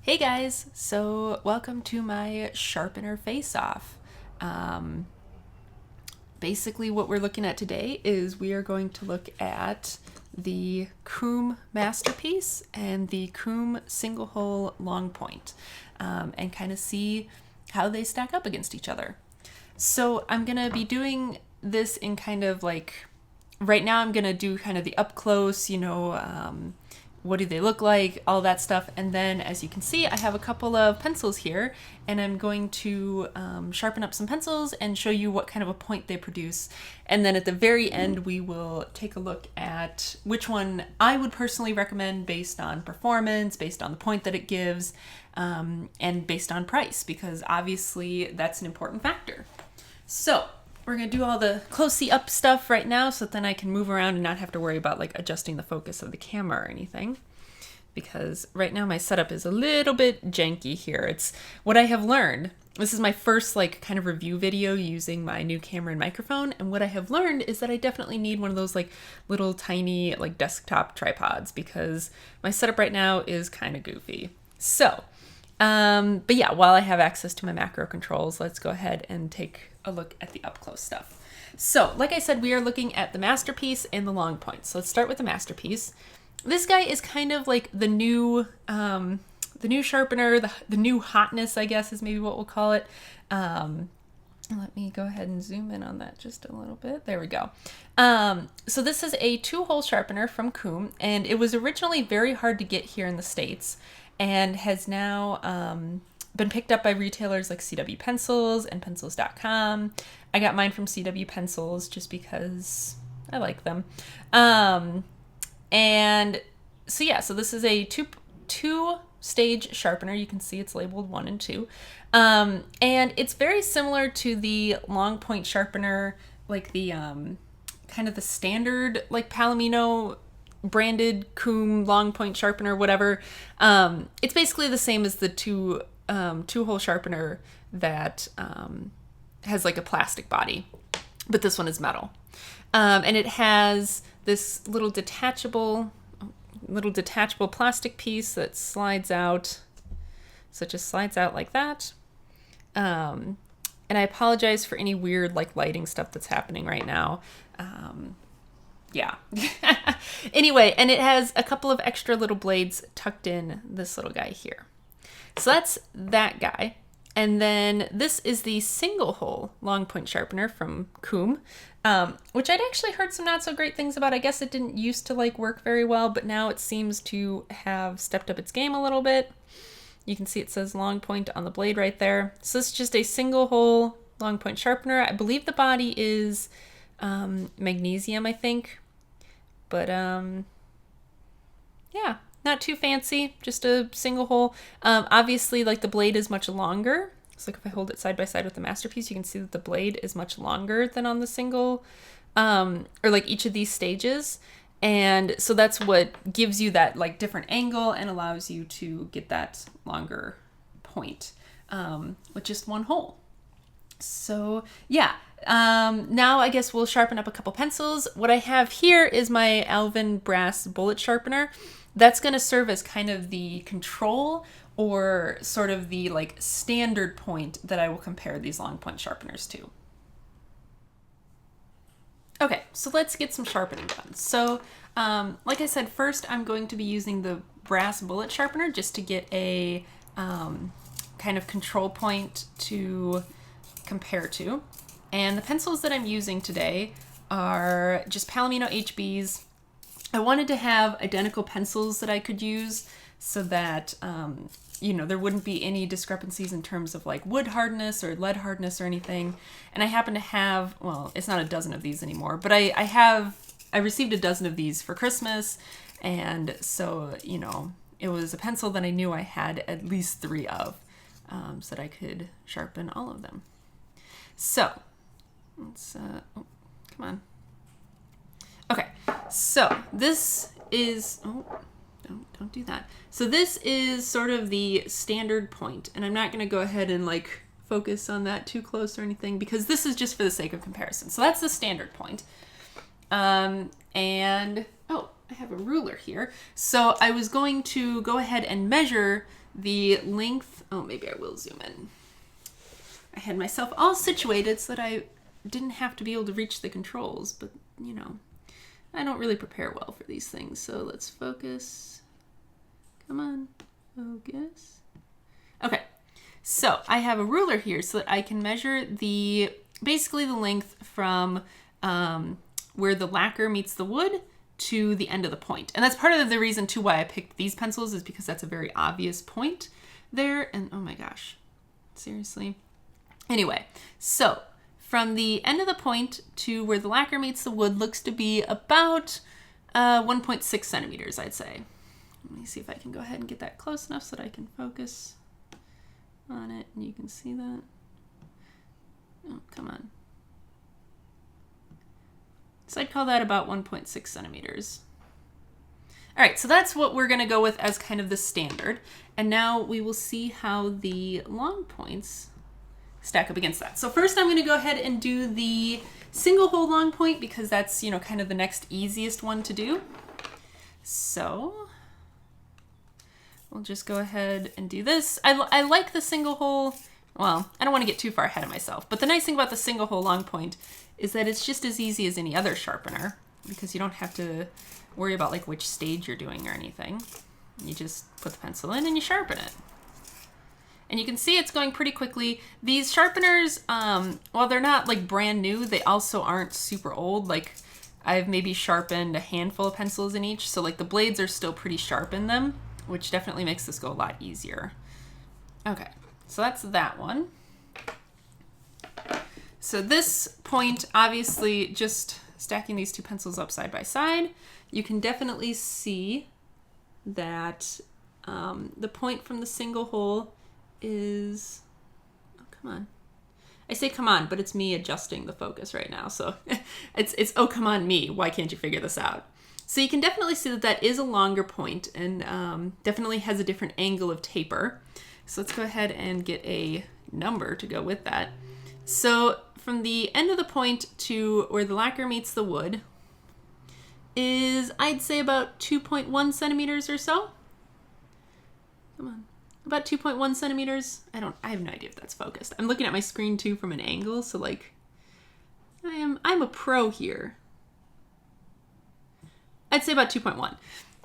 Hey guys, so welcome to my sharpener face-off. Basically what we're looking at today is we are going to look at the Kum Masterpiece and the Kum single hole long point, and kind of see how they stack up against each other. So I'm gonna be doing this in kind of like, right now I'm gonna do kind of the up close, what do they look like, all that stuff. And then as you can see, I have a couple of pencils here and I'm going to sharpen up some pencils and show you what kind of a point they produce. And then at the very end, we will take a look at which one I would personally recommend based on performance, based on the point that it gives, and based on price, because obviously that's an important factor. So we're gonna do all the close-see up stuff right now so that then I can move around and not have to worry about like adjusting the focus of the camera or anything. Because right now my setup is a little bit janky here. It's what I have learned. This is my first like kind of review video using my new camera and microphone. And what I have learned is that I definitely need one of those like little tiny like desktop tripods because my setup right now is kind of goofy. So, but yeah, while I have access to my macro controls, let's go ahead and take a look at the up close stuff. So like I said, we are looking at the Masterpiece and the long point. So let's start with the Masterpiece. This guy is kind of like the new sharpener, the new hotness, I guess is maybe what we'll call it. Let me go ahead and zoom in on that just a little bit. There we go. So this is a 2-hole sharpener from Kum, and it was originally very hard to get here in the States and has now been picked up by retailers like CW Pencils and pencils.com. I got mine from CW Pencils just because I like them. And so yeah, so this is a two-stage sharpener. You can see it's labeled 1 and 2. And it's very similar to the long point sharpener, like the kind of the standard like Palomino branded Kum long point sharpener, whatever. It's basically the same as the two-hole sharpener that has like a plastic body, but this one is metal. And it has this little detachable plastic piece that slides out. So it just slides out like that. And I apologize for any weird like lighting stuff that's happening right now. Yeah. Anyway, and it has a couple of extra little blades tucked in this little guy here. So that's that guy. And then this is the single hole long point sharpener from Kum, which I'd actually heard some not so great things about. I guess it didn't used to like work very well, but now it seems to have stepped up its game a little bit. You can see it says long point on the blade right there. So this is just a single hole long point sharpener. I believe the body is magnesium, I think. But yeah, not too fancy, just a single hole. Obviously, like the blade is much longer. So like if I hold it side by side with the Masterpiece, you can see that the blade is much longer than on the single, or like each of these stages. And so that's what gives you that like different angle and allows you to get that longer point with just one hole. So yeah, now I guess we'll sharpen up a couple pencils. What I have here is my Alvin brass bullet sharpener. That's going to serve as kind of the control or sort of the like standard point that I will compare these long point sharpeners to. Okay, so let's get some sharpening done. So like I said, first I'm going to be using the brass bullet sharpener just to get a kind of control point to compare to. And the pencils that I'm using today are just Palomino HBs. I wanted to have identical pencils that I could use so that, there wouldn't be any discrepancies in terms of like wood hardness or lead hardness or anything. And I happen to have, well, it's not a dozen of these anymore, but I received a dozen of these for Christmas. And so, it was a pencil that I knew I had at least 3 of, so that I could sharpen all of them. So let's, come on. Okay, so this is, don't do that. So this is sort of the standard point, and I'm not going to go ahead and like focus on that too close or anything because this is just for the sake of comparison. So that's the standard point. And, oh, I have a ruler here. So I was going to go ahead and measure the length, oh, maybe I will zoom in. I had myself all situated so that I didn't have to be able to reach the controls, but you know, I don't really prepare well for these things. So let's focus. Come on, focus. Okay, so I have a ruler here so that I can measure basically the length from where the lacquer meets the wood to the end of the point. And that's part of the reason too why I picked these pencils, is because that's a very obvious point there. And oh my gosh, seriously. Anyway, so from the end of the point to where the lacquer meets the wood looks to be about 1.6 centimeters, I'd say. Let me see if I can go ahead and get that close enough so that I can focus on it and you can see that. Oh, come on. So I'd call that about 1.6 centimeters. All right, so that's what we're gonna go with as kind of the standard. And now we will see how the long points stack up against that. So first I'm gonna go ahead and do the single hole long point because that's, you know, kind of the next easiest one to do. So we'll just go ahead and do this. I like the single hole. Well, I don't want to get too far ahead of myself, but the nice thing about the single hole long point is that it's just as easy as any other sharpener because you don't have to worry about like which stage you're doing or anything. You just put the pencil in and you sharpen it. And you can see it's going pretty quickly. These sharpeners, while they're not like brand new, they also aren't super old. Like I've maybe sharpened a handful of pencils in each, so like the blades are still pretty sharp in them, which definitely makes this go a lot easier. Okay, so that's that one. So this point, obviously just stacking these two pencils up side by side, you can definitely see that the point from the single hole is, oh, come on. I say come on, but it's me adjusting the focus right now. So it's oh, come on me, why can't you figure this out? So you can definitely see that that is a longer point and definitely has a different angle of taper. So let's go ahead and get a number to go with that. So from the end of the point to where the lacquer meets the wood is, I'd say, about 2.1 centimeters or so. Come on. About 2.1 centimeters. I have no idea if that's focused. I'm looking at my screen too from an angle, so like I'm a pro here. I'd say about 2.1.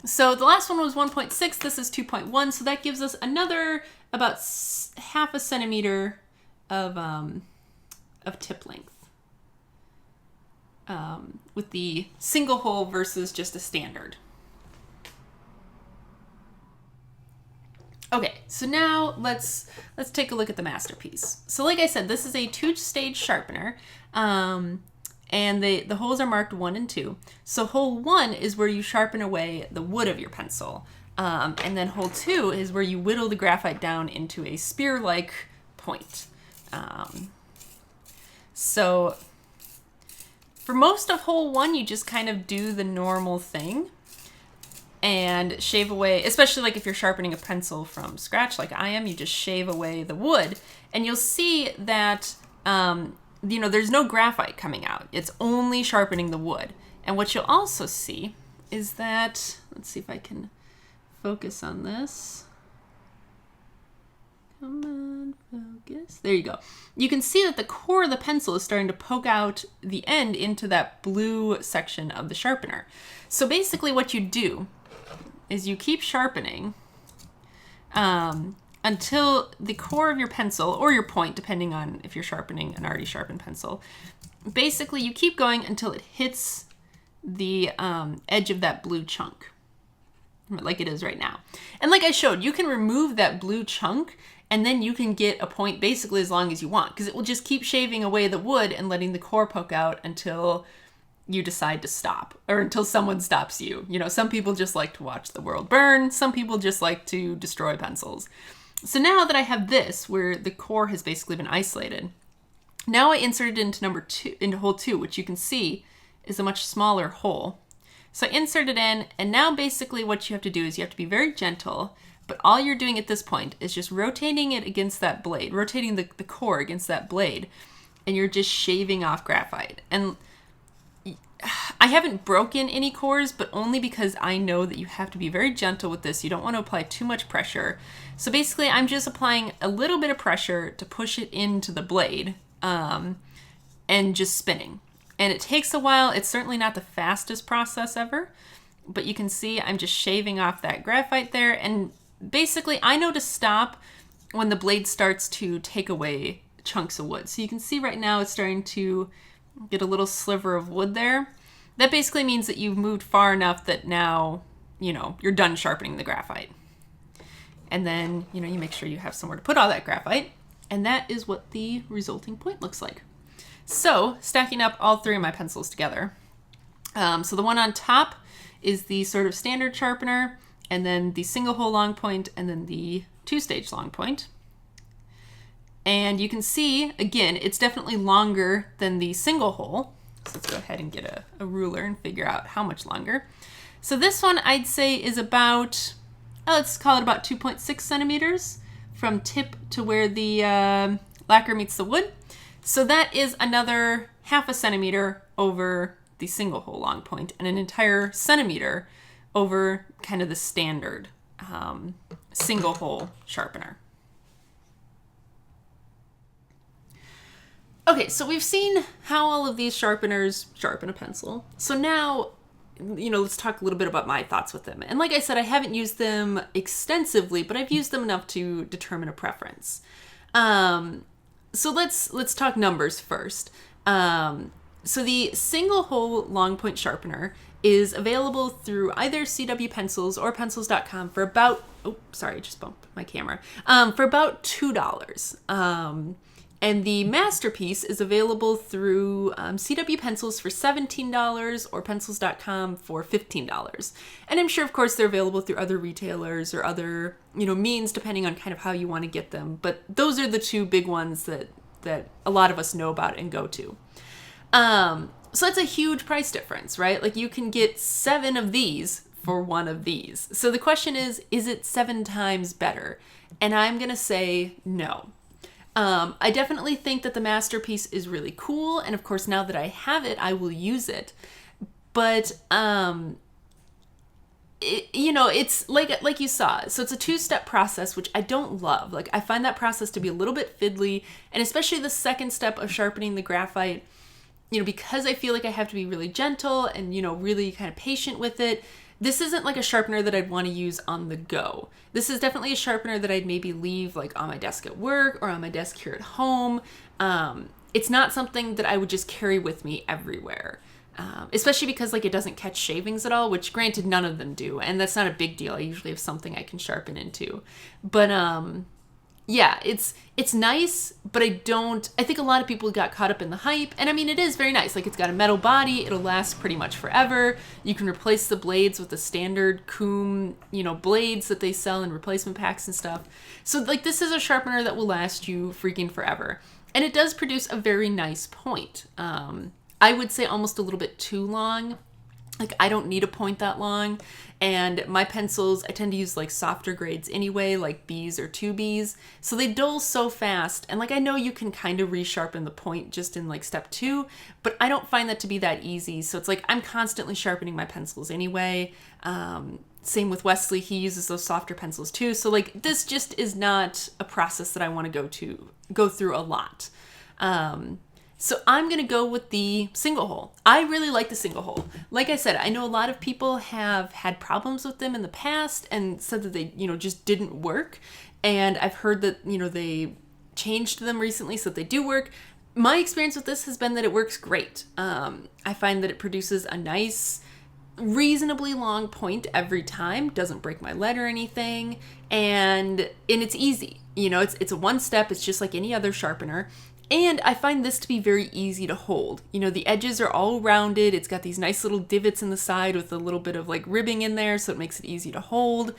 So the last one was 1.6, this is 2.1, so that gives us another about half a centimeter of tip length with the single hole versus just a standard. Okay, so now let's take a look at the Masterpiece. So like I said, this is a two-stage sharpener, and the holes are marked 1 and 2. So hole 1 is where you sharpen away the wood of your pencil, and then hole 2 is where you whittle the graphite down into a spear-like point. So for most of hole 1, you just kind of do the normal thing and shave away, especially like if you're sharpening a pencil from scratch like I am, you just shave away the wood and you'll see that you know, there's no graphite coming out. It's only sharpening the wood. And what you'll also see is that, let's see if I can focus on this. Come on, focus. There you go. You can see that the core of the pencil is starting to poke out the end into that blue section of the sharpener. So basically what you do is you keep sharpening until the core of your pencil, or your point, depending on if you're sharpening an already sharpened pencil, basically you keep going until it hits the edge of that blue chunk, like it is right now. And like I showed, you can remove that blue chunk and then you can get a point basically as long as you want, because it will just keep shaving away the wood and letting the core poke out until you decide to stop, or until someone stops you. You know, some people just like to watch the world burn. Some people just like to destroy pencils. So now that I have this, where the core has basically been isolated, now I insert it into hole 2, which you can see is a much smaller hole. So I insert it in, and now basically what you have to do is you have to be very gentle, but all you're doing at this point is just rotating it against that blade, rotating the core against that blade, and you're just shaving off graphite. And I haven't broken any cores, but only because I know that you have to be very gentle with this. You don't want to apply too much pressure. So basically, I'm just applying a little bit of pressure to push it into the blade and just spinning. And it takes a while. It's certainly not the fastest process ever, but you can see I'm just shaving off that graphite there. And basically, I know to stop when the blade starts to take away chunks of wood. So you can see right now it's starting to get a little sliver of wood there. That basically means that you've moved far enough that now, you're done sharpening the graphite. And then, you make sure you have somewhere to put all that graphite. And that is what the resulting point looks like. So stacking up all three of my pencils together. So the one on top is the sort of standard sharpener, and then the single hole long point, and then the two-stage long point. And you can see, again, it's definitely longer than the single hole. So let's go ahead and get a ruler and figure out how much longer. So this one I'd say is about, let's call it about 2.6 centimeters from tip to where the lacquer meets the wood. So that is another 0.5 centimeter over the single hole long point and an entire centimeter over kind of the standard single hole sharpener. Okay, so we've seen how all of these sharpeners sharpen a pencil. So now, let's talk a little bit about my thoughts with them. And like I said, I haven't used them extensively, but I've used them enough to determine a preference. So let's talk numbers first. So the single hole long point sharpener is available through either CW Pencils or pencils.com for about, I just bumped my camera, for about $2. And the Masterpiece is available through CW Pencils for $17 or pencils.com for $15. And I'm sure, of course, they're available through other retailers or other, means depending on kind of how you want to get them. But those are the two big ones that a lot of us know about and go to. So that's a huge price difference, right? Like you can get 7 of these for 1 of these. So the question is it 7 times better? And I'm going to say no. I definitely think that the Masterpiece is really cool. And of course, now that I have it, I will use it. But, it's like you saw. So it's a 2-step process, which I don't love. Like I find that process to be a little bit fiddly. And especially the second step of sharpening the graphite, because I feel like I have to be really gentle and, really kind of patient with it. This isn't like a sharpener that I'd want to use on the go. This is definitely a sharpener that I'd maybe leave like on my desk at work or on my desk here at home. It's not something that I would just carry with me everywhere, especially because like it doesn't catch shavings at all, which granted none of them do. And that's not a big deal. I usually have something I can sharpen into. But yeah, it's nice, but I think a lot of people got caught up in the hype. And I mean, it is very nice. Like it's got a metal body. It'll last pretty much forever. You can replace the blades with the standard Kum, blades that they sell in replacement packs and stuff. So like this is a sharpener that will last you freaking forever. And it does produce a very nice point. I would say almost a little bit too long. Like I don't need a point that long. And my pencils, I tend to use like softer grades anyway, like Bs or 2Bs. So they dull so fast. And like I know you can kind of resharpen the point just in like step 2, but I don't find that to be that easy. So it's like I'm constantly sharpening my pencils anyway. Same with Wesley, he uses those softer pencils too. So like this just is not a process that I want to go through a lot. So I'm going to go with the single hole. I really like the single hole. Like I said, I know a lot of people have had problems with them in the past and said that they, just didn't work. And I've heard that, they changed them recently so that they do work. My experience with this has been that it works great. I find that it produces a nice, reasonably long point every time. Doesn't break my lead or anything. And it's easy. It's a one step. It's just like any other sharpener. And I find this to be very easy to hold. The edges are all rounded. It's got these nice little divots in the side with a little bit of like ribbing in there, so it makes it easy to hold.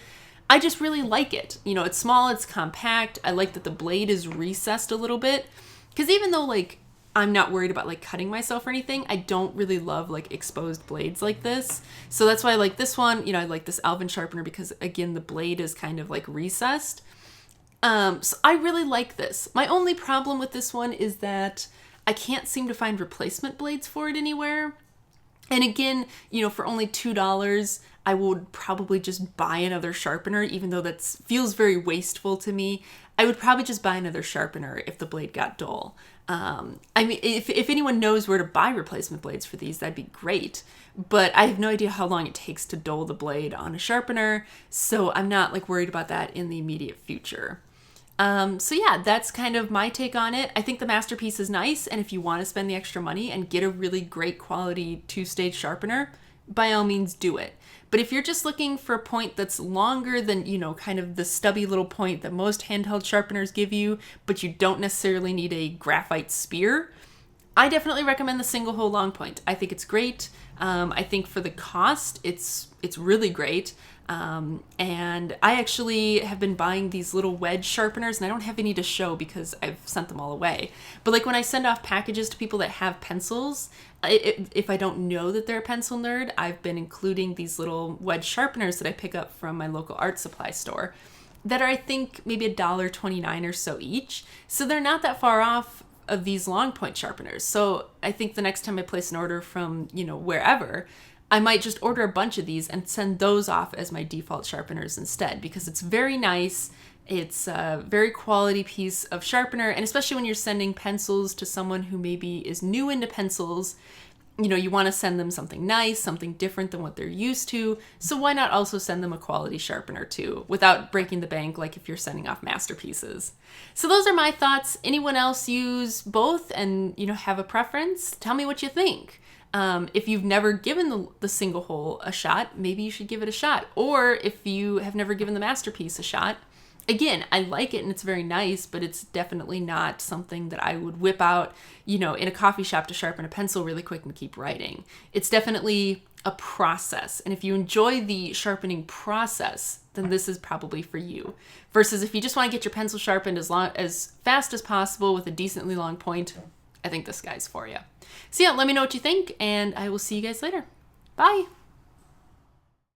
I just really like it. It's small, it's compact. I like that the blade is recessed a little bit. Because even though like I'm not worried about like cutting myself or anything, I don't really love like exposed blades like this. So that's why I like this one. I like this Alvin sharpener because again, the blade is kind of like recessed. So I really like this. My only problem with this one is that I can't seem to find replacement blades for it anywhere. And again, you know, for only $2, I would probably just buy another sharpener, even though that feels very wasteful to me. I would probably just buy another sharpener if the blade got dull. I mean, if anyone knows where to buy replacement blades for these, that'd be great. But I have no idea how long it takes to dull the blade on a sharpener, so I'm not like worried about that in the immediate future. So yeah, that's kind of my take on it. I think the Masterpiece is nice, and if you want to spend the extra money and get a really great quality two-stage sharpener, by all means do it. But if you're just looking for a point that's longer than, you know, kind of the stubby little point that most handheld sharpeners give you, but you don't necessarily need a graphite spear, I definitely recommend the single hole long point. I think it's great. I think for the cost, it's really great. And I actually have been buying these little wedge sharpeners, and I don't have any to show because I've sent them all away. But like when I send off packages to people that have pencils, if I don't know that they're a pencil nerd, I've been including these little wedge sharpeners that I pick up from my local art supply store that are, I think, maybe $1.29 or so each. So they're not that far off of these long point sharpeners. So I think the next time I place an order from, you know, wherever, I might just order a bunch of these and send those off as my default sharpeners instead, because it's very nice. It's a very quality piece of sharpener, and especially when you're sending pencils to someone who maybe is new into pencils, you know, you want to send them something nice, something different than what they're used to. So why not also send them a quality sharpener too, without breaking the bank like if you're sending off masterpieces. So those are my thoughts. Anyone else use both and, you know, have a preference? Tell me what you think. If you've never given the single hole a shot, maybe you should give it a shot. Or if you have never given the Masterpiece a shot, again, I like it and it's very nice, but it's definitely not something that I would whip out, you know, in a coffee shop to sharpen a pencil really quick and keep writing. It's definitely a process. And if you enjoy the sharpening process, then this is probably for you. Versus if you just want to get your pencil sharpened as fast as possible with a decently long point, I think this guy's for you. So yeah, let me know what you think, and I will see you guys later. Bye.